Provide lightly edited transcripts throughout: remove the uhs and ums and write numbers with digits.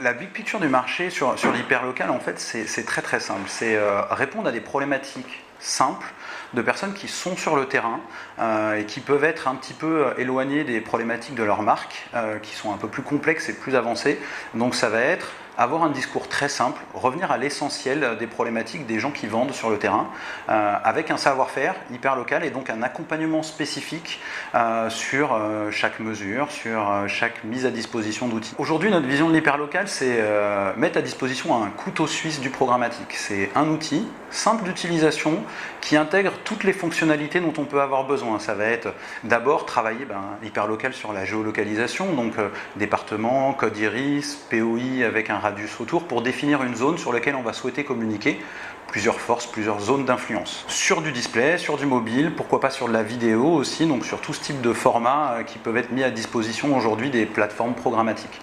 La big picture du marché sur l'hyperlocal, en fait, c'est très très simple. C'est répondre à des problématiques simples de personnes qui sont sur le terrain et qui peuvent être un petit peu éloignées des problématiques de leur marque, qui sont un peu plus complexes et plus avancées. Donc ça va être avoir un discours très simple, revenir à l'essentiel des problématiques des gens qui vendent sur le terrain, avec un savoir-faire hyper local et donc un accompagnement spécifique sur chaque mesure, sur chaque mise à disposition d'outils. Aujourd'hui, notre vision de l'hyperlocal, c'est mettre à disposition un couteau suisse du programmatique. C'est un outil simple d'utilisation qui intègre toutes les fonctionnalités dont on peut avoir besoin. Ça va être d'abord travailler l'hyperlocal sur la géolocalisation, donc département, code iris, POI avec un radius autour pour définir une zone sur laquelle on va souhaiter communiquer plusieurs forces, plusieurs zones d'influence. Sur du display, sur du mobile, pourquoi pas sur de la vidéo aussi, donc sur tout ce type de formats qui peuvent être mis à disposition aujourd'hui des plateformes programmatiques.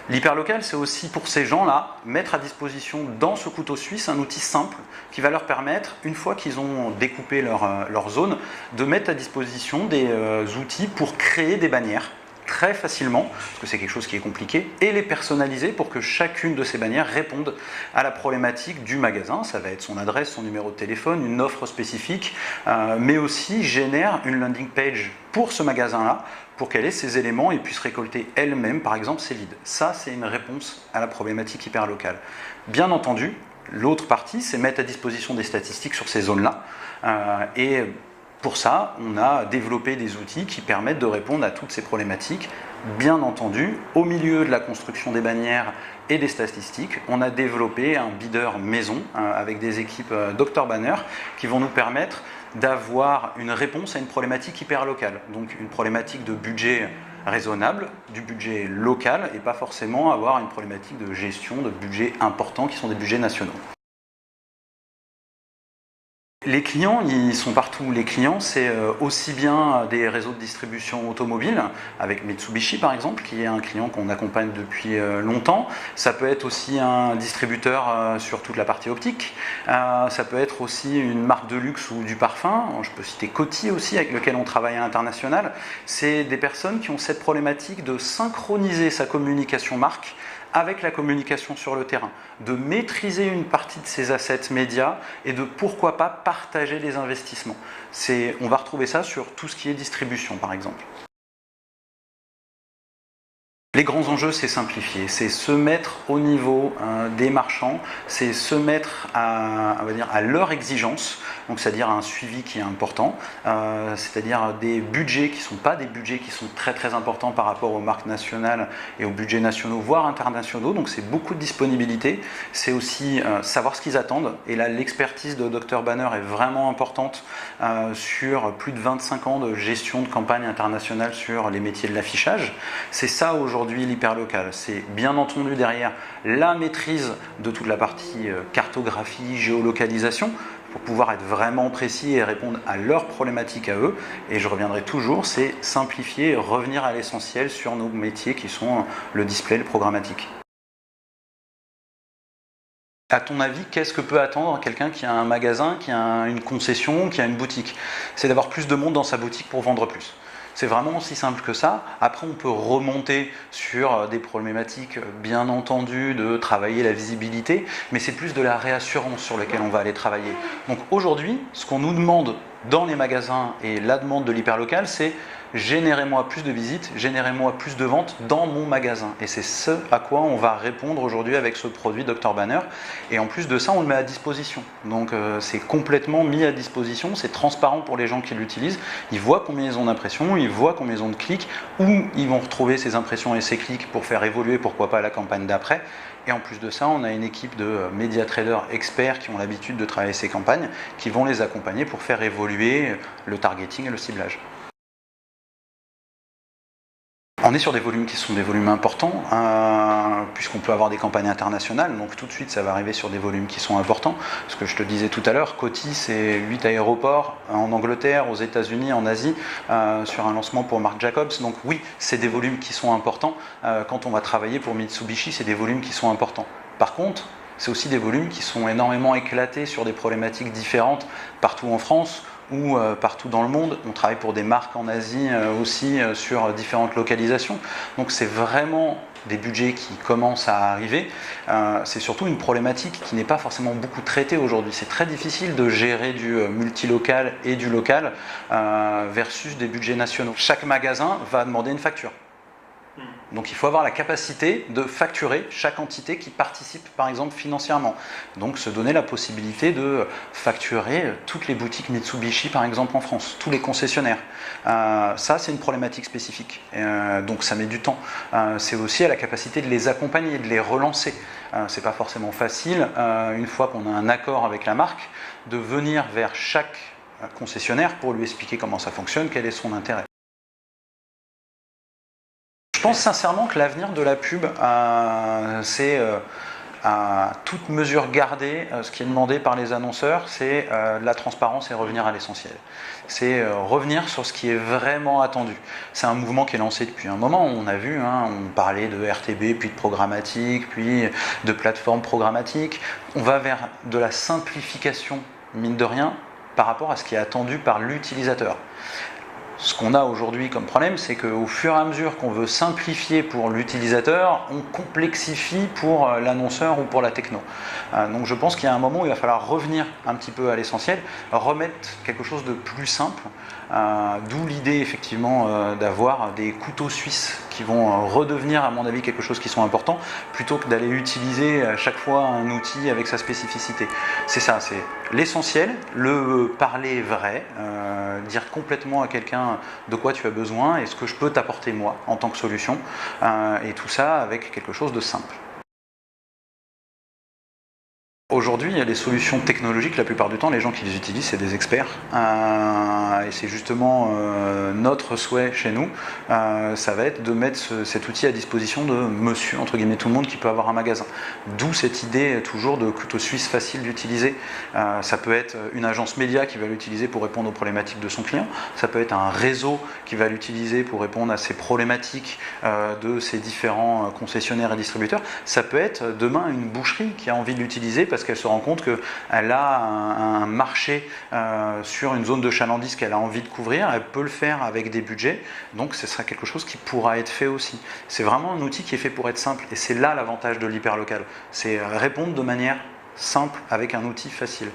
L'hyperlocal, c'est aussi pour ces gens-là, mettre à disposition dans ce couteau suisse un outil simple qui va leur permettre, une fois qu'ils ont découpé leur zone, de mettre à disposition des outils pour créer des bannières très facilement, parce que c'est quelque chose qui est compliqué, et les personnaliser pour que chacune de ces bannières réponde à la problématique du magasin. Ça va être son adresse, son numéro de téléphone, une offre spécifique, mais aussi génère une landing page pour ce magasin-là, pour qu'elle ait ces éléments et puisse récolter elle-même, par exemple, ses leads. Ça, c'est une réponse à la problématique hyperlocale. Bien entendu, l'autre partie, c'est mettre à disposition des statistiques sur ces zones-là, et pour ça, on a développé des outils qui permettent de répondre à toutes ces problématiques. Bien entendu, au milieu de la construction des bannières et des statistiques, on a développé un bidder maison avec des équipes Dr Banner qui vont nous permettre d'avoir une réponse à une problématique hyperlocale. Donc une problématique de budget raisonnable, du budget local et pas forcément avoir une problématique de gestion de budgets importants qui sont des budgets nationaux. Les clients, ils sont partout. Les clients, c'est aussi bien des réseaux de distribution automobile, avec Mitsubishi par exemple, qui est un client qu'on accompagne depuis longtemps. Ça peut être aussi un distributeur sur toute la partie optique. Ça peut être aussi une marque de luxe ou du parfum. Je peux citer Coty aussi, avec lequel on travaille à l'international. C'est des personnes qui ont cette problématique de synchroniser sa communication marque avec la communication sur le terrain, de maîtriser une partie de ses assets médias et de pourquoi pas partager les investissements. On va retrouver ça sur tout ce qui est distribution par exemple. Les grands enjeux, c'est simplifier, c'est se mettre au niveau des marchands, c'est se mettre à leur exigence, donc c'est-à-dire un suivi qui est important, c'est-à-dire des budgets qui ne sont pas des budgets qui sont très très importants par rapport aux marques nationales et aux budgets nationaux, voire internationaux, donc c'est beaucoup de disponibilité, c'est aussi savoir ce qu'ils attendent, et là l'expertise de Dr Banner est vraiment importante sur plus de 25 ans de gestion de campagne internationale sur les métiers de l'affichage. C'est ça aujourd'hui l'hyperlocal, c'est bien entendu derrière la maîtrise de toute la partie cartographie, géolocalisation, pour pouvoir être vraiment précis et répondre à leurs problématiques à eux. Et je reviendrai toujours, c'est simplifier et revenir à l'essentiel sur nos métiers qui sont le display, le programmatique. À ton avis, qu'est-ce que peut attendre quelqu'un qui a un magasin, qui a une concession, qui a une boutique? C'est d'avoir plus de monde dans sa boutique pour vendre plus. C'est vraiment aussi simple que ça. Après, on peut remonter sur des problématiques, bien entendu, de travailler la visibilité, mais c'est plus de la réassurance sur laquelle on va aller travailler. Donc aujourd'hui, ce qu'on nous demande dans les magasins et la demande de l'hyperlocal, c'est générez-moi plus de visites, générez-moi plus de ventes dans mon magasin. Et c'est ce à quoi on va répondre aujourd'hui avec ce produit Dr Banner. Et en plus de ça, on le met à disposition. Donc c'est complètement mis à disposition, c'est transparent pour les gens qui l'utilisent. Ils voient combien ils ont d'impressions, ils voient combien ils ont de clics, où ils vont retrouver ces impressions et ces clics pour faire évoluer, pourquoi pas, la campagne d'après. Et en plus de ça, on a une équipe de média traders experts qui ont l'habitude de travailler ces campagnes, qui vont les accompagner pour faire évoluer le targeting et le ciblage. On est sur des volumes qui sont des volumes importants, puisqu'on peut avoir des campagnes internationales, donc tout de suite ça va arriver sur des volumes qui sont importants. Ce que je te disais tout à l'heure, Coty c'est 8 aéroports en Angleterre, aux États-Unis, en Asie, sur un lancement pour Marc Jacobs. Donc oui, c'est des volumes qui sont importants. Quand on va travailler pour Mitsubishi, c'est des volumes qui sont importants. Par contre, c'est aussi des volumes qui sont énormément éclatés sur des problématiques différentes partout en France, ou partout dans le monde. On travaille pour des marques en Asie aussi sur différentes localisations. Donc c'est vraiment des budgets qui commencent à arriver, c'est surtout une problématique qui n'est pas forcément beaucoup traitée aujourd'hui. C'est très difficile de gérer du multilocal et du local versus des budgets nationaux. Chaque magasin va demander une facture. Donc il faut avoir la capacité de facturer chaque entité qui participe par exemple financièrement. Donc se donner la possibilité de facturer toutes les boutiques Mitsubishi par exemple en France, tous les concessionnaires. Ça c'est une problématique spécifique, donc ça met du temps. C'est aussi à la capacité de les accompagner, de les relancer. C'est pas forcément facile, une fois qu'on a un accord avec la marque, de venir vers chaque concessionnaire pour lui expliquer comment ça fonctionne, quel est son intérêt. Je pense sincèrement que l'avenir de la pub, c'est à toute mesure gardée, ce qui est demandé par les annonceurs, c'est la transparence et revenir à l'essentiel. C'est revenir sur ce qui est vraiment attendu. C'est un mouvement qui est lancé depuis un moment. On a vu, on parlait de RTB, puis de programmatique, puis de plateforme programmatique. On va vers de la simplification, mine de rien, par rapport à ce qui est attendu par l'utilisateur. Ce qu'on a aujourd'hui comme problème, c'est qu'au fur et à mesure qu'on veut simplifier pour l'utilisateur, on complexifie pour l'annonceur ou pour la techno. Donc je pense qu'il y a un moment où il va falloir revenir un petit peu à l'essentiel, remettre quelque chose de plus simple, d'où l'idée effectivement d'avoir des couteaux suisses qui vont redevenir à mon avis quelque chose qui sont importants, plutôt que d'aller utiliser à chaque fois un outil avec sa spécificité. C'est ça, c'est l'essentiel, le parler vrai, dire complètement à quelqu'un de quoi tu as besoin et ce que je peux t'apporter moi en tant que solution, et tout ça avec quelque chose de simple. Aujourd'hui, il y a des solutions technologiques, la plupart du temps, les gens qui les utilisent, c'est des experts. Et c'est justement notre souhait chez nous, ça va être de mettre cet outil à disposition de monsieur, entre guillemets, tout le monde qui peut avoir un magasin. D'où cette idée toujours de couteau suisse facile d'utiliser. Ça peut être une agence média qui va l'utiliser pour répondre aux problématiques de son client. Ça peut être un réseau qui va l'utiliser pour répondre à ces problématiques de ses différents concessionnaires et distributeurs. Ça peut être demain une boucherie qui a envie de l'utiliser parce qu'elle se rend compte qu'elle a un marché sur une zone de chalandise qu'elle a envie de couvrir, elle peut le faire avec des budgets, donc ce sera quelque chose qui pourra être fait aussi. C'est vraiment un outil qui est fait pour être simple, et c'est là l'avantage de l'hyperlocal, c'est répondre de manière simple avec un outil facile.